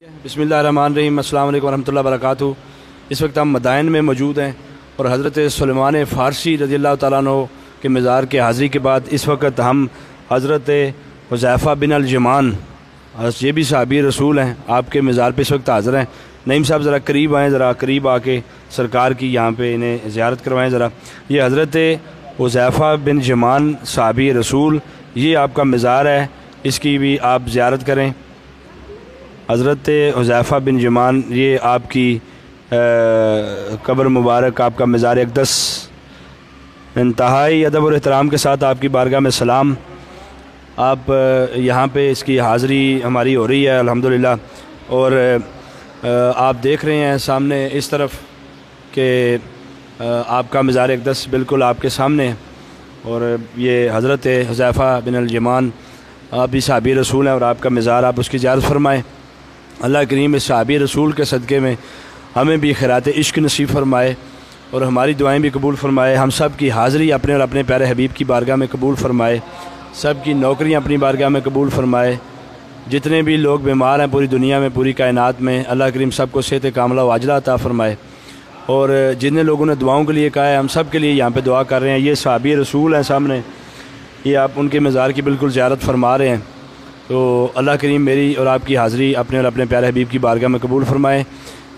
بسم اللہ الرحمن الرحیم۔ السلام علیکم ورحمۃ اللہ وبرکاتہ۔ اس وقت ہم مدائن میں موجود ہیں اور حضرت سلیمان فارسی رضی اللہ تعالیٰ عنہ کے مزار کے حاضری کے بعد اس وقت ہم حضرت حذیفہ بن الجمان، یہ بھی صحابی رسول ہیں، آپ کے مزار پہ اس وقت حاضر ہیں۔ نعیم صاحب ذرا قریب آئیں، ذرا قریب آ کے سرکار کی یہاں پہ انہیں زیارت کروائیں ذرا۔ یہ حضرت حذیفہ بن جمان صحابی رسول، یہ آپ کا مزار ہے، اس کی بھی آپ زیارت کریں۔ حضرت حذیفہ بن جمان، یہ آپ کی قبر مبارک، آپ کا مزار اقدس، انتہائی ادب اور احترام کے ساتھ آپ کی بارگاہ میں سلام۔ آپ یہاں پہ اس کی حاضری ہماری ہو رہی ہے الحمدللہ، اور آپ دیکھ رہے ہیں سامنے اس طرف کہ آپ کا مزار اقدس بالکل آپ کے سامنے ہے، اور یہ حضرت حذیفہ بن الجمان آپ بھی صحابی رسول ہیں، اور آپ کا مزار، آپ اس کی زیارت فرمائیں۔ اللہ کریم اس صحابی رسول کے صدقے میں ہمیں بھی خیرات عشق نصیب فرمائے اور ہماری دعائیں بھی قبول فرمائے، ہم سب کی حاضری اپنے اور اپنے پیارے حبیب کی بارگاہ میں قبول فرمائے، سب کی نوکریاں اپنی بارگاہ میں قبول فرمائے۔ جتنے بھی لوگ بیمار ہیں پوری دنیا میں، پوری کائنات میں، اللہ کریم سب کو صحت کاملہ و عاجلہ عطا فرمائے۔ اور جن لوگوں نے دعاؤں کے لیے کہا ہے، ہم سب کے لیے یہاں پہ دعا کر رہے ہیں۔ یہ صحابی رسول ہیں سامنے، یہ آپ ان کے مزار کی بالکل زیارت فرما رہے ہیں، تو اللہ کریم میری اور آپ کی حاضری اپنے اور اپنے پیارے حبیب کی بارگاہ میں قبول فرمائے۔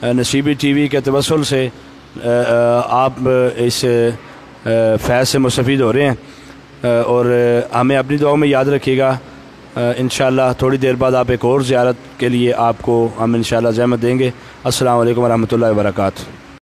نصیبی ٹی وی کے توسل سے آپ اس فیض سے مستفید ہو رہے ہیں، اور ہمیں اپنی دعاؤں میں یاد رکھیے گا۔ انشاءاللہ تھوڑی دیر بعد آپ ایک اور زیارت کے لیے آپ کو ہم انشاءاللہ زحمت دیں گے۔ السلام علیکم ورحمۃ اللہ وبرکاتہ۔